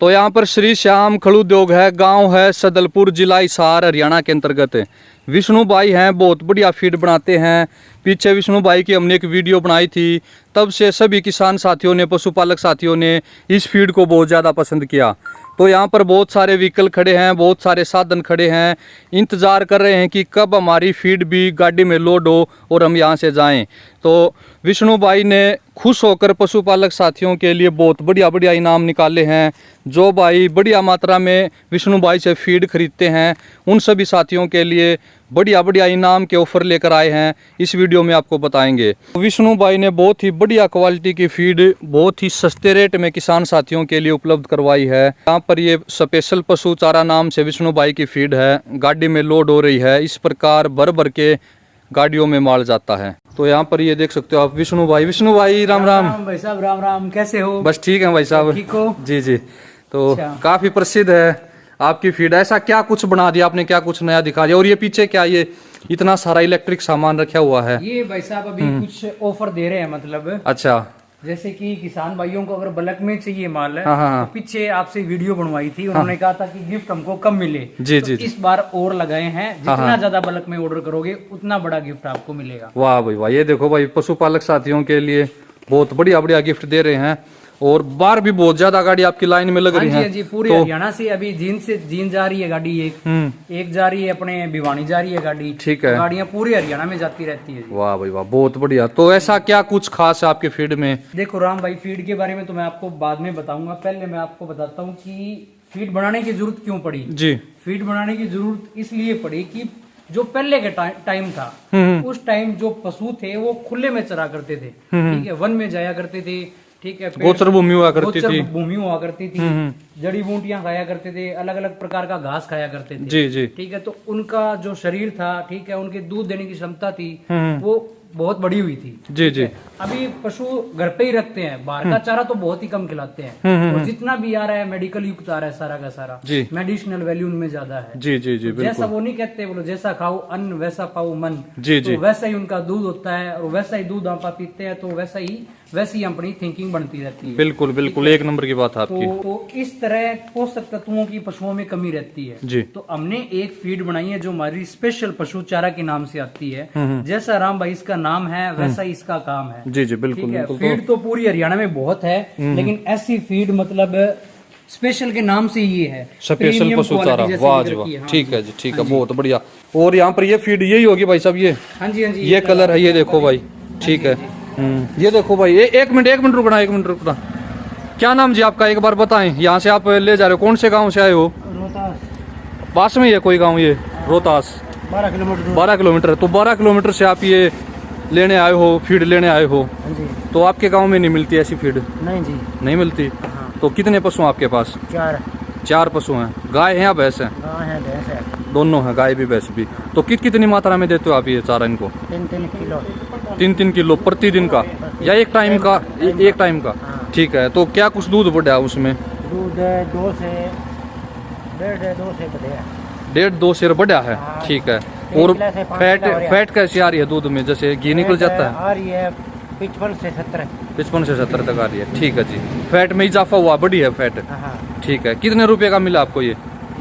तो यहाँ पर श्री श्याम खल उद्योग है, गांव है सदलपुर, जिला हिसार, हरियाणा के अंतर्गत है। विष्णु भाई हैं, बहुत बढ़िया फीड बनाते हैं। पीछे विष्णु भाई की हमने एक वीडियो बनाई थी, तब से सभी किसान साथियों ने, पशुपालक साथियों ने इस फीड को बहुत ज़्यादा पसंद किया। तो यहाँ पर बहुत सारे व्हीकल खड़े हैं, बहुत सारे साधन खड़े हैं, इंतज़ार कर रहे हैं कि कब हमारी फीड भी गाड़ी में लोड हो और हम यहाँ से जाएं। तो विष्णु भाई ने खुश होकर पशुपालक साथियों के लिए बहुत बढ़िया बढ़िया इनाम निकाले हैं। जो भाई बढ़िया मात्रा में विष्णु भाई से फीड खरीदते हैं, उन सभी साथियों के लिए बढ़िया बढ़िया इनाम के ऑफर लेकर आए हैं। इस वीडियो में आपको बताएंगे। विष्णु भाई ने बहुत ही बढ़िया क्वालिटी की फीड बहुत ही सस्ते रेट में किसान साथियों के लिए उपलब्ध करवाई है। यहाँ पर ये स्पेशल पशु चारा नाम से विष्णु भाई की फीड है, गाड़ी में लोड हो रही है। इस प्रकार भर भर के गाड़ियों में माल जाता है। तो यहाँ पर ये देख सकते हो आप विष्णु भाई। विष्णु भाई राम राम भाई साहब, राम राम, कैसे हो? बस ठीक है भाई साहब। ठीक हो? जी जी। तो काफी प्रसिद्ध है आपकी फीड। ऐसा क्या कुछ बना दिया आपने, क्या कुछ नया दिखा दिया? और ये पीछे क्या, ये इतना सारा इलेक्ट्रिक सामान रखा हुआ है? ये भाई साहब अभी कुछ ऑफर दे रहे हैं, मतलब अच्छा, जैसे कि किसान भाइयों को अगर बल्क में चाहिए माल है, हाँ। तो पीछे आपसे वीडियो बनवाई थी, उन्होंने कहा था कि गिफ्ट हमको कम मिले। जी तो जी इस बार और लगाए हैं, जितना ज्यादा बल्क में ऑर्डर करोगे उतना बड़ा गिफ्ट आपको मिलेगा। वाह भाई वाह। ये देखो भाई, पशुपालक साथियों के लिए बहुत बढ़िया बढ़िया गिफ्ट दे रहे हैं। और बाहर भी बहुत ज्यादा गाड़ी आपकी लाइन में लग रही है। जी, पूरी हरियाणा से अभी जींद जा रही है गाड़ी, एक जा रही है अपने भिवानी जा रही है गाड़ी। ठीक है, गाड़ियां पूरी हरियाणा में जाती रहती है। वाह भाई वाह, बहुत बढ़िया। तो ऐसा क्या कुछ खास है आपके फीड में? देखो राम भाई, फीड के बारे में तो मैं आपको बाद में बताऊंगा, पहले मैं आपको बताता हूँ कि फीड बनाने की जरूरत क्यों पड़ी। जी, फीड बनाने की जरूरत इसलिए पड़ी कि जो पहले के टाइम था, उस टाइम जो पशु थे वो खुले में चरा करते थे, ठीक है, वन में जाया करते थे, ठीक है, गोचर भूमि हुआ करती थी, भूमि हुआ करती थी, जड़ी बूटियां खाया करते थे, अलग अलग प्रकार का घास खाया करते थे। जी जी, ठीक है। तो उनका जो शरीर था, ठीक है, उनके दूध देने की क्षमता थी, वो बहुत बड़ी हुई थी। जी जी। अभी पशु घर पे ही रखते हैं, बाहर का चारा तो बहुत ही कम खिलाते हैं, और जितना भी आ रहा है मेडिकल युक्त आ रहा है सारा का सारा, मेडिसिनल वैल्यू उनमें ज्यादा है। जी जी जी, बिल्कुल। जैसा वो नहीं कहते, बोलो जैसा खाओ अन्न वैसा पाओ मन। जी जी। तो वैसा ही उनका दूध होता है, और वैसा ही दूध आप पीते हैं, तो वैसी अपनी थिंकिंग बनती रहती है। बिल्कुल बिल्कुल, एक नंबर की बात आपकी। तो इस तरह पोषक तत्वों की पशुओं में कमी रहती है जी। तो हमने एक फीड बनाई है जो हमारी स्पेशल पशु चारा के नाम से आती है। जैसा राम भाई इसका नाम है, वैसा ही इसका काम है। जी जी, बिल्कुल बिल्कुल। फीड तो पूरी हरियाणा में बहुत है, लेकिन ऐसी फीड मतलब स्पेशल के नाम से ये है, स्पेशल पशु चारा। वाह जी वाह, ठीक है जी, ठीक है, बहुत बढ़िया। और यहाँ पर ये फीड यही होगी भाई साहब? ये हाँ जी, हाँ जी, ये कलर है, ये देखो भाई, ठीक है। ये देखो भाई, एक मिनट रुकना। क्या नाम जी आपका, एक बार बताएं। यहाँ से आप ले जा रहे हो, कौन से गांव से आए हो? रोहतास। पास में ही है कोई गांव? ये रोहतास 12 किलोमीटर। 12 किलोमीटर। तो 12 किलोमीटर से आप ये लेने आए हो, फीड लेने आए हो? तो आपके गांव में नहीं मिलती ऐसी फीड? नहीं जी, नहीं मिलती। तो कितने पशु हैं आपके पास? 4 पशु हैं। गाय है या भैंस है? भैंस है। दोनों है, गाय भी भैंस भी। तो कितनी मात्रा में देते हो आप ये चारा इनको? 3-3 किलो। 3-3 किलो प्रतिदिन का या एक टाइम का? एक टाइम का, ठीक है। तो क्या कुछ दूध बढ़ा उसमें? दूध 2 से 1.5-2 सेर बढ़ा है, ठीक है। और फैट कैसी आ रही है दूध में? जैसे घी निकल जाता है? आ रही है 55 से 70। 55 से 70 तक आ रही है, ठीक है जी। फैट में इजाफा हुआ, बढ़ी है फैट, ठीक है। कितने रुपए का मिला आपको ये?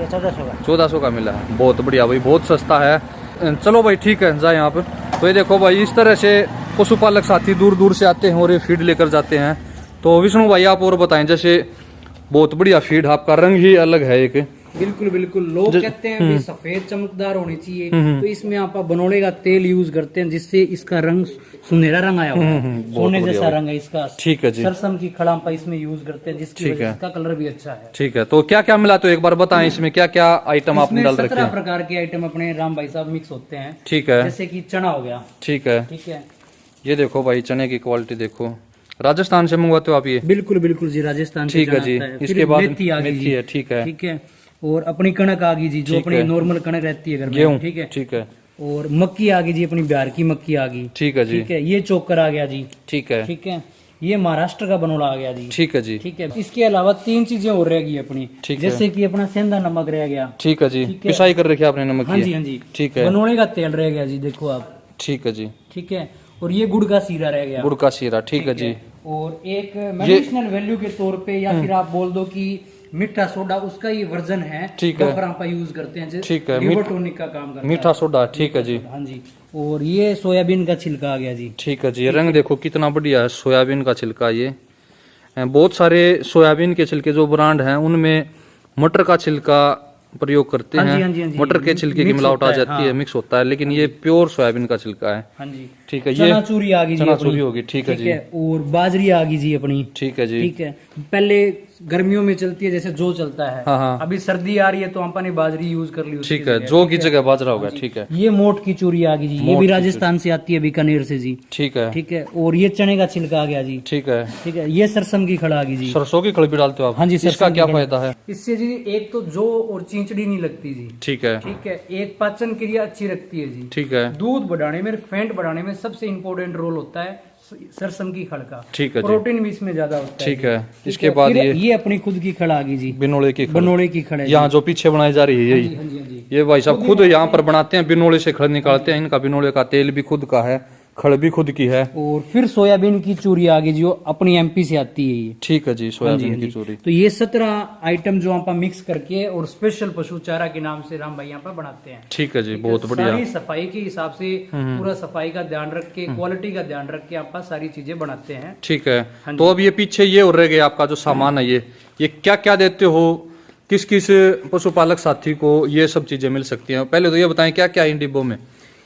1400 का मिला है, बहुत बढ़िया भाई, बहुत सस्ता है। चलो भाई ठीक है, जाए यहाँ पर। तो ये देखो भाई, इस तरह से पशुपालक साथी दूर दूर से आते हैं और ये फीड लेकर जाते हैं। तो विष्णु भाई आप और बताएं, जैसे बहुत बढ़िया फीड, आपका रंग ही अलग है एक। बिल्कुल बिल्कुल, लोग कहते हैं भी सफेद चमकदार होनी चाहिए, तो इसमें आप बनोड़े का तेल यूज करते हैं, जिससे इसका रंग सुनहरा रंग आया हुआ है, सोने जैसा रंग है इसका। ठीक है जी। सरसम की खड़ापा इसमें यूज करते हैं, जिसकी वजह से इसका कलर भी अच्छा है। ठीक है। तो क्या क्या मिला, तो एक बार बताएं इसमें क्या क्या आइटम आपने डाल रखे हैं? 17 प्रकार के आइटम अपने राम भाई साहब मिक्स होते हैं। ठीक है। जैसे कि चना हो गया, ठीक है, ठीक है। ये देखो भाई, चने की क्वालिटी देखो, राजस्थान से मंगवाते हो आप ये? बिल्कुल बिल्कुल जी, राजस्थान से। ठीक है जी। इसके बाद मेथी है, ठीक है, ठीक है। और अपनी कणक आ गई जी, जो अपनी नॉर्मल कणक रहती है घर में, ठीक है, ठीक है। और मक्की आ गई जी, अपनी बिहार की मक्की आ गई, ठीक है जी, ठीक है। ये चोकर आ गया जी, ठीक है, ठीक है। ये महाराष्ट्र का बनोड़ा आ गया जी, ठीक है जी, ठीक है। इसके अलावा 3 चीजें और रहेगी अपनी, जैसे कि अपना सेंधा नमक रह गया, ठीक है जी, पिसाई कर रखी आपने नमक की? हाँ जी, हाँ जी, ठीक है। बनोड़े का तेल रह गया जी, देखो आप, ठीक है जी, ठीक है। और ये गुड़ का सीरा रह गया, गुड़ का सीरा, ठीक है जी। और एक मेडिसिनल वैल्यू के तौर पे, या फिर आप बोल दो कि मीठा सोडा उसका ही वर्जन है। ठीक है। बफर आप यूज करते हैं, ठीक है। लिवर टॉनिक का काम करता मीठा सोडा, ठीक है जी। है। हाँ जी। और ये सोयाबीन का छिलका आ गया जी। ठीक है जी, रंग देखो कितना बढ़िया है, सोयाबीन का छिलका। ये बहुत सारे सोयाबीन के छिलके जो ब्रांड हैं उनमें मटर का छिलका प्रयोग करते हाँ जी, हैं। हाँ जी, हाँ जी। मटर के छिलके की मिक्स मिलावट आ होता है, जाती है, हाँ। मिक्स होता है, लेकिन ये प्योर सोयाबीन का छिलका है। हाँ जी। ठीक है। ये चनाचूरी आ गई जी, चनाचूरी अपनी। होगी, ठीक है जी। और बाजरी आ गई जी अपनी। ठीक है जी। ठीक है। पहले गर्मियों में चलती है जैसे जो चलता है। हाँ, हाँ। अभी सर्दी आ रही है तो अपन ने बाजरी यूज कर ली उसकी ठीक है, जगह। जो की जगह बाजरा होगा। ठीक है। ये मोट की चूरी आ गई जी, ये मोट भी की राजस्थान से आती है, बीकानेर से जी। ठीक है। ठीक है। और ये चने का छिलका आ गया जी। ठीक है। ठीक है। ये सरसम की खड़ा आ गई जी। सरसों की खड़ी भी डालते हो आप? हाँ जी, इसका सरसों क्या की खड़ी। फायदा है? इससे जी एक तो जो और चींचड़ी नहीं लगती जी। ठीक है। ठीक है। एक पाचन क्रिया अच्छी रखती है जी। ठीक है। दूध बढ़ाने में, फैट बढ़ाने में सबसे इम्पोर्टेंट रोल होता है सरसम की खड़ का। ठीक है जी। प्रोटीन भी इसमें ज्यादा होता है। ठीक है। ठीक इसके है। बाद फिर ये अपनी खुद की खड़ आ गई जी, बिनोले की खड़। बनोड़े की खड़ है जी। यहाँ जो पीछे बनाई जा रही है यही। हाँ जी, हाँ जी। ये भाई साहब खुद यहाँ पर बनाते हैं, बिनोले से खड़ निकालते हैं। इनका बिनोले का तेल भी खुद का है, खड़ भी खुद की है। और फिर सोयाबीन की चूरी आ गई जो अपनी एमपी से आती है ये। ठीक है जी, हाँ सोयाबीन जी, की चूरी। तो ये 17 आइटम जो आप मिक्स करके और स्पेशल पशु चारा के नाम से राम भाई यहाँ पर बनाते हैं। ठीक है जी, बहुत बढ़िया। सारी सफाई के हिसाब से पूरा सफाई का ध्यान रख के, क्वालिटी का ध्यान रख के आप सारी चीजें बनाते हैं। ठीक है। हाँ तो अब ये पीछे ये हो रह गया आपका जो सामान है, ये क्या क्या देते हो, किस किस पशुपालक साथी को ये सब चीजें मिल सकती हैं? पहले तो ये बताएं क्या क्या है इन डिब्बों में?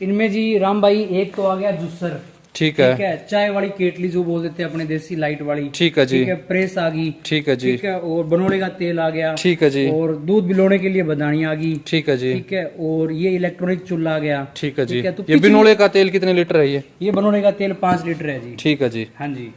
इनमें जी राम भाई एक तो आ गया जूसर। ठीक है। ठीक है। चाय वाली केटली जो बोल देते हैं अपने देसी लाइट वाली। ठीक है जी। ठीक है। प्रेस आ गई। ठीक है जी। ठीक है। और बनोड़े का तेल आ गया। ठीक है जी। और दूध बिलोने के लिए बदानी आ गई। ठीक है जी। ठीक है। और ये इलेक्ट्रॉनिक चूल्हा आ गया। ठीक है जी। तो ये बिनोले का तेल कितने लीटर है ये बनोड़े का तेल 5 लीटर है जी। ठीक है जी। हाँ जी।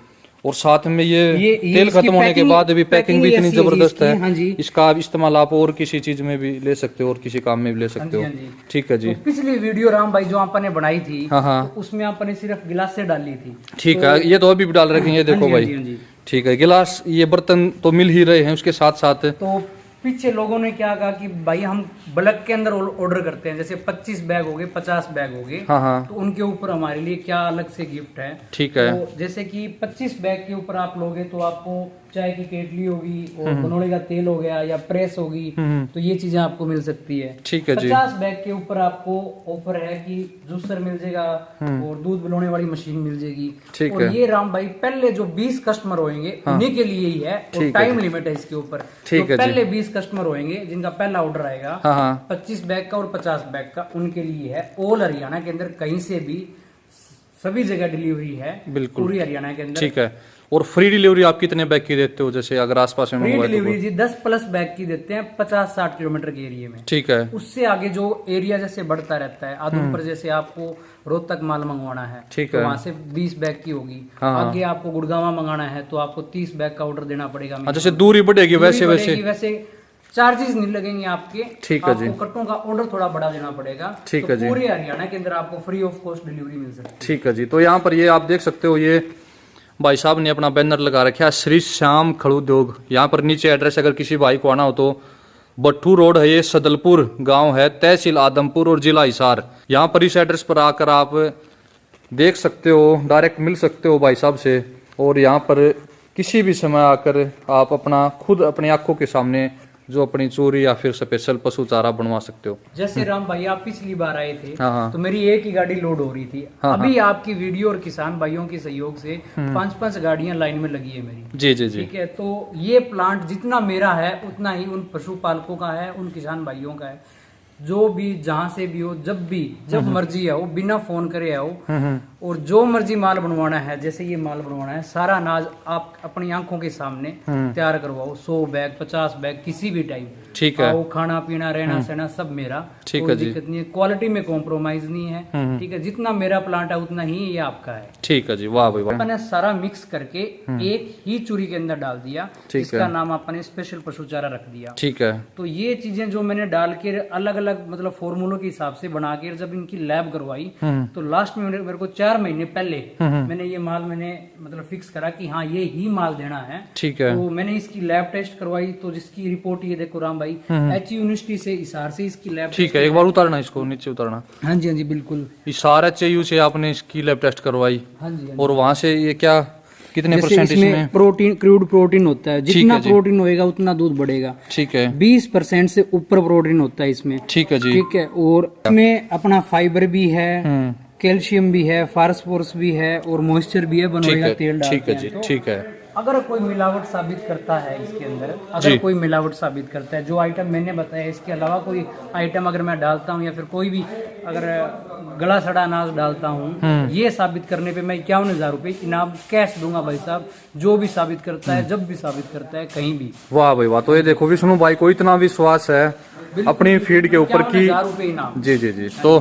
और साथ में ये तेल इसकी खत्म होने के बाद भी पैकिंग भी इतनी ऐसी है जी जबरदस्त इसकी। है। हाँ जी। इसका इस्तेमाल आप और किसी चीज में भी ले सकते हो और किसी काम में भी ले सकते हो। हाँ जी। ठीक है जी। तो पिछली वीडियो राम भाई जो आपने बनाई थी, हाँ, हाँ। तो उसमें आपने सिर्फ गिलास से डाली थी। ठीक है। ये तो अभी भी डाल रखे हैं, ये देखो हाँ जी, भाई। हाँ जी। ठीक है। गिलास, ये बर्तन तो मिल ही रहे हैं, उसके साथ साथ तो पीछे लोगों ने क्या कहा कि भाई हम बल्क के अंदर ऑर्डर करते हैं, जैसे 25 बैग हो गए, 50 बैग हो गए। हाँ, हाँ। तो उनके ऊपर हमारे लिए क्या अलग से गिफ्ट है। ठीक है। तो जैसे कि 25 बैग के ऊपर आप लोगे तो आपको चाय की केटली होगी और बनोड़े का तेल हो गया या प्रेस होगी, तो ये चीजें आपको मिल सकती है। ठीक है जी। 50 बैग के ऊपर आपको ऑफर है कि जूसर मिल जाएगा और दूध बिलोने वाली मशीन मिल जाएगी। ठीक और है। ये राम भाई पहले जो 20 कस्टमर होंगे उन्हीं के लिए ही है, और ठीक है टाइम जी। लिमिट है इसके ऊपर। ठीक है जी। पहले 20 कस्टमर होंगे जिनका पहला ऑर्डर आएगा, हाँ, हाँ। 25 बैग का और 50 बैग का, उनके लिए है। ऑल हरियाणा के अंदर कहीं से भी सभी जगह डिलीवरी है, बिल्कुल। पूरी हरियाणा के अंदर। ठीक है। और फ्री डिलीवरी आप कितने बैग की देते हो, जैसे अगर आसपास में फ्री मंगवाए तो? डिलीवरी जी 10+ बैग की देते हैं 50-60 किलोमीटर के एरिया में। ठीक है। उससे आगे जो एरिया जैसे बढ़ता रहता है, आदमपुर जैसे आपको रोहतक माल मंगवाना है, ठीक तो है। वहाँ से 20 बैग की होगी। हाँ, हाँ। आगे आपको गुड़गावा मंगाना है तो आपको 30 बैग का ऑर्डर देना पड़ेगा। हाँ, जैसे दूरी बढ़ेगी वैसे वैसे चार्जेस नहीं लगेंगे आपके। ठीक है जी। आपको कट्टों का ऑर्डर थोड़ा बढ़ा देना पड़ेगा। ठीक तो है जी। पूरे हरियाणा के अंदर आपको फ्री ऑफ कॉस्ट डिलीवरी मिल सकती है। ठीक है जी। तो यहाँ पर ये आप देख सकते हो, ये भाई साहब ने अपना बैनर लगा रखा है, श्री श्याम खड़ू उद्योग। यहाँ पर नीचे एड्रेस, अगर किसी भाई को आना हो तो बट्टू रोड है, ये सदलपुर गांव है, तहसील आदमपुर और जिला हिसार। यहाँ पर इस एड्रेस पर आकर आप देख सकते हो, डायरेक्ट मिल सकते हो भाई साहब से। और यहाँ पर किसी भी समय आकर आप अपना खुद अपनी आंखों के सामने जो अपनी चोरी या फिर स्पेशल पशु चारा बनवा सकते हो। जैसे राम भाई आप पिछली बार आए थे, हाँ, हाँ। तो मेरी एक ही गाड़ी लोड हो रही थी। हाँ, अभी आपकी वीडियो और किसान भाइयों के सहयोग से 5-5 गाड़ियां लाइन में लगी है मेरी। जी जी जी। ठीक है। तो ये प्लांट जितना मेरा है उतना ही उन पशुपालकों का है, उन किसान भाइयों का है। जो भी जहां से भी हो, जब मर्जी आओ, बिना फोन करे आओ, और जो मर्जी माल बनवाना है, जैसे ये माल बनवाना है, सारा अनाज आप अपनी आंखों के सामने तैयार करवाओ। 100 बैग 50 बैग किसी भी टाइम। ठीक है। आओ, खाना पीना रहना सहना सब मेरा, ठीक कोई है जी। दिक्कत नहीं है। क्वालिटी में कॉम्प्रोमाइज नहीं है। ठीक है। जितना मेरा प्लांट है उतना ही ये आपका है। ठीक है जी। वाह भाई वाह। मैंने सारा मिक्स करके एक ही चूरी के अंदर डाल दिया, ठीक जिसका है। नाम आपने स्पेशल पशु चारा रख दिया। ठीक है। तो ये चीजें जो मैंने डाल के अलग अलग मतलब फॉर्मूलों के हिसाब से बना के जब इनकी लैब करवाई, तो लास्ट में मेरे को 4 महीने पहले मैंने ये माल मतलब फिक्स करा कि हाँ ये ही माल देना है। ठीक है। तो मैंने इसकी लैब टेस्ट करवाई, तो जिसकी रिपोर्ट ये देखो राम भाई, एच यूनिवर्सिटी से हिसार से इसकी लैब। ठीक है। एक बार उतारना इसको, नीचे उतारना। हाँ जी बिल्कुल। हिसार HAU से आपने इसकी लैब टेस्ट करवाई, हाँ जी। और वहां से ये क्या कितने जैसे परसेंट इसमें? प्रोटीन, क्रूड प्रोटीन होता है, जितना है जी। प्रोटीन होएगा उतना दूध बढ़ेगा। ठीक है 20% से ऊपर प्रोटीन होता है इसमें। ठीक है जी। ठीक है, और इसमें अपना फाइबर भी है, कैल्शियम भी है, फास्फोरस भी है और मॉइस्चर भी है, ठीक बनोएगा है तेल डालते ठीक है हैं। जी तो ठीक है अगर कोई मिलावट साबित करता है इसके अंदर, जी। अगर कोई मिलावट साबित करता है, जो आइटम मैंने बताया इसके अलावा कोई आइटम अगर मैं डालता हूँ या फिर कोई भी अगर गला सड़ा अनाज डालता हूँ, ये साबित करने पे मैं 51,000 रुपये इनाम कैश दूंगा भाई साहब। जो भी साबित करता है, जब भी साबित करता है, कहीं भी। वाह भाई वाह। तो ये देखो विष्णु भाई को इतना विश्वास है अपनी फीड के ऊपर की। 51,000 रुपये इनाम। जी जी जी। तो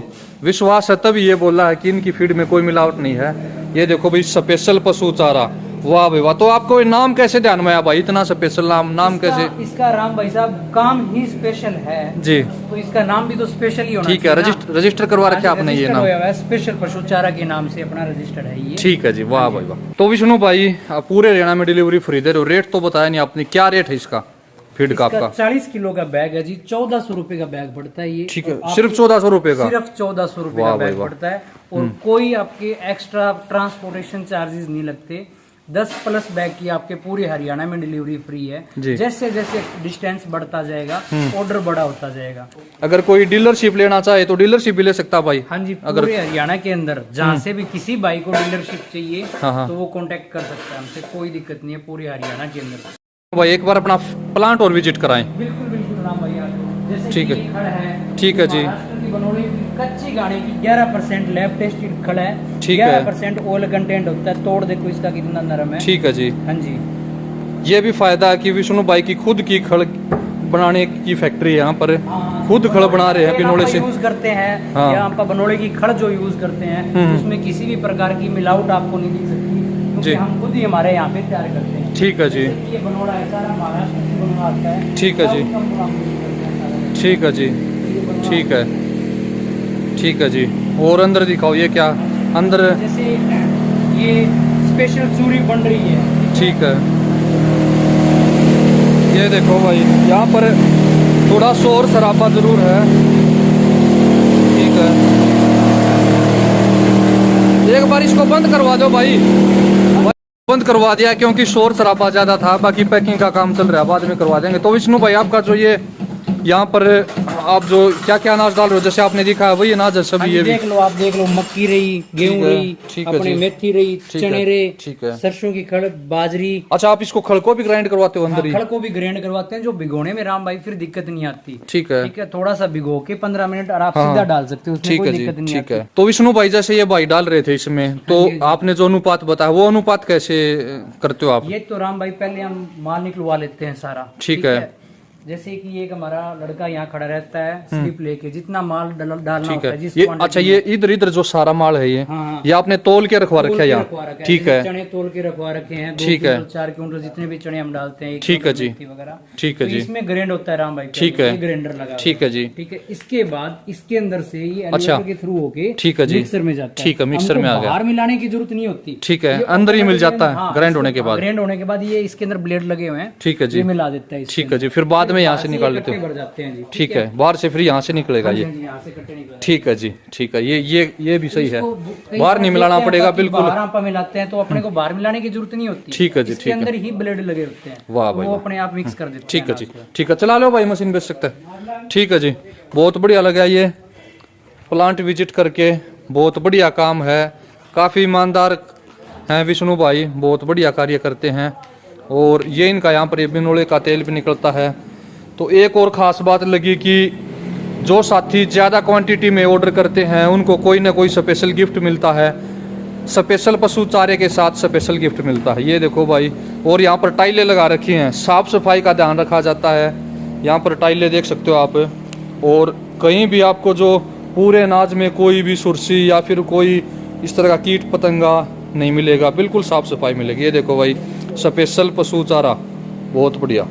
विश्वास है तभी ये बोला है कि इनकी फीड में कोई मिलावट नहीं है। ये देखो भाई स्पेशल पशु चारा। वाह भाई वाह। तो आपको ये नाम कैसे ध्यान में आया भाई, इतना स्पेशल नाम कैसे? इसका राम भाई साहब काम ही स्पेशल है जी। तो इसका नाम भी तो स्पेशल ही होना ठीक है, रजिस्टर करवा रखे आपने ये नाम? स्पेशल पशु चारा के नाम से अपना रजिस्टर्ड है ये। ठीक है जी। वाह भाई वाह। तो विष्णु भाई आप पूरे हरियाणा में डिलीवरी फ्री दे रहे हो। रेट तो बताया नहीं आपने, क्या रेट है इसका फीड का आपका? 40 किलो का बैग है जी, 1400 रुपए का बैग पड़ता है ये। ठीक है, सिर्फ 1400 रुपए का? सिर्फ 1400 रुपए का वाह भाई बैग वाह। पड़ता है और कोई आपके एक्स्ट्रा ट्रांसपोर्टेशन चार्जेस नहीं लगते। 10 प्लस बैग की आपके पूरे हरियाणा में डिलीवरी फ्री है। जी। जैसे जैसे डिस्टेंस बढ़ता जाएगा, ऑर्डर बड़ा होता जाएगा। अगर कोई डीलरशिप लेना चाहे तो डीलरशिप भी ले सकता है भाई? हाँ जी, पूरे हरियाणा के अंदर जहाँ से भी किसी भाई को डीलरशिप चाहिए हाँ। तो वो कांटेक्ट कर सकता है हमसे, कोई दिक्कत नहीं है पूरे हरियाणा के अंदर। भाई एक बार अपना प्लांट और विजिट कराएं। बिल्कुल बिल्कुल राम भैया। जैसे ठीक कि है। ये खड़ है, ठीक है जी। महाराष्ट्र की बनोली की कच्ची गाड़ी की 11% लैब टेस्टेड खड़ है। ठीक है। 11% ऑयल कंटेंट होता है। तोड़ देखो इसका कितना नरम है। ठीक है जी। हाँ जी। ये भी फायदा है कि विष्णु भाई की खुद की खड़ बनाने की फैक्ट्री है यहाँ पर, खुद खड़ बना रहे हैं बिनोले से। यूज करते हैं हाँ। या हम बनोले की खड़ जो यूज करते हैं उसमें किसी भी प्रकार की मिलावट आपको नहीं दिख सकती, जी। क्योंकि हम खुद ही हमारे यहाँ पे तैयार करते हैं। ठीक है जी। ये बनोड़ा है सारा महाराष्ट्र से बनोड़ा आता है। ठीक है जी। सब हम use करते हैं सारा। ठीक है जी। ये बनोड़ा ठीक है ठीक है जी। और अंदर दिखाओ ये क्या अंदर? जैसे ये स्पेशल चूरी बन रही है। ठीक है। ये देखो भाई यहाँ पर थोड़ा शोर शराबा जरूर है। ठीक है, एक बार इसको बंद करवा दो भाई। बंद करवा दिया क्योंकि शोर शराबा ज्यादा था। बाकी पैकिंग का काम चल रहा है, बाद में करवा देंगे। तो विष्णु भाई आपका जो ये यहाँ पर आप जो क्या क्या अनाज डाल रहे हो, जैसे आपने दिखा है वही अनाज है सभी? ये भी देख लो, आप देख लो, मक्की रही, गेहूं रही, ठीक है अपनी जी। मेथी रही, ठीक है, चने रहे, ठीक है। सरसों की खड़, बाजरी। अच्छा, आप इसको खड़ को भी ग्राइंड करवाते हो अंदर ही? खड़ को भी ग्राइंड करवाते हैं, जो भिगोने में राम भाई फिर दिक्कत नहीं आती। ठीक है ठीक है, थोड़ा सा भिगो के 15 मिनट और आप सीधा डाल सकते हो, उसमें ठीक कोई है जी। दिक्कत नहीं ठीक आती। है। तो विष्णु भाई जैसे ये भाई डाल रहे थे इसमें, तो आपने जो अनुपात बताया वो अनुपात कैसे करते हो आप? ये तो राम भाई पहले हम माल निकलवा लेते हैं सारा। ठीक है। जैसे कि एक हमारा लड़का यहाँ खड़ा रहता है स्लिप लेके, जितना माल डालना ठीक होता है है। जिस ये quantity अच्छा, में। ये इधर इधर जो सारा माल है ये हाँ। ये आपने तोल के रखवा रखा है यहाँ? ठीक है। चने तोल के रखवा रखे हैं। 2 ठीक है। क्विंटल 4 क्विंटल जितने भी चने हम डालते हैं। ठीक है जी। वगैरह। ठीक है तो जी। इसमें ग्राइंड होता है राम भाई। ठीक है। ग्राइंडर लगा। ठीक है जी। ठीक है। इसके बाद इसके अंदर से ये अच्छा। एलिवेटर के थ्रू होके ठीक है जी। मिक्सर में जाता है। ठीक है, मिक्सर में आ गया। बाहर मिलाने की जरूरत नहीं होती। ठीक है, ये अंदर ही मिल जाता है हाँ, ग्राइंड होने के बाद? ग्राइंड होने के बाद ये इसके अंदर ब्लेड लगे हुए हैं। ठीक है जी। ये मिला देता है। ठीक है जी। फिर बाद में यहाँ से निकाल लेते हो? भर जाते हैं जी। ठीक है, बाहर से फिर यहाँ से निकलेगा ये? यहाँ से कट्टे निकल। ठीक है जी। ठीक है, ये भी सही है, इसको कई बाहर बार नहीं मिलाना देखते हैं पड़ेगा कि बिल्कुल। बाहर आप मिलाते हैं तो अपने को बाहर मिलाने की जरूरत नहीं होती। ठीक है जी। इसके ठीक है। अंदर ही ब्लेड लगे होते हैं। वाह तो भाई वो वाह। अपने आप मिक्स कर देते हैं। ठीक है जी। ठीक है, चला लो भाई, मशीन बेच सकते हैं। ठीक है जी, बहुत बढ़िया लगा ये प्लांट विजिट करके, बहुत बढ़िया काम है। काफ़ी ईमानदार हैं विष्णु भाई, बहुत बढ़िया कार्य करते हैं। और ये इनका यहाँ पर बिनोले का तेल भी निकलता है। तो एक और ख़ास बात लगी कि जो साथी ज़्यादा क्वांटिटी में ऑर्डर करते हैं उनको कोई ना कोई स्पेशल गिफ्ट मिलता है। स्पेशल पशु चारे के साथ स्पेशल गिफ्ट मिलता है। ये देखो भाई, और यहाँ पर टाइलें लगा रखी हैं, साफ़ सफाई का ध्यान रखा जाता है। यहाँ पर टाइलें देख सकते हो आप। और कहीं भी आपको जो पूरे अनाज में कोई भी सुरसी या फिर कोई इस तरह का कीट पतंगा नहीं मिलेगा, बिल्कुल साफ़ सफाई मिलेगी। ये देखो भाई, स्पेशल पशु चारा, बहुत बढ़िया।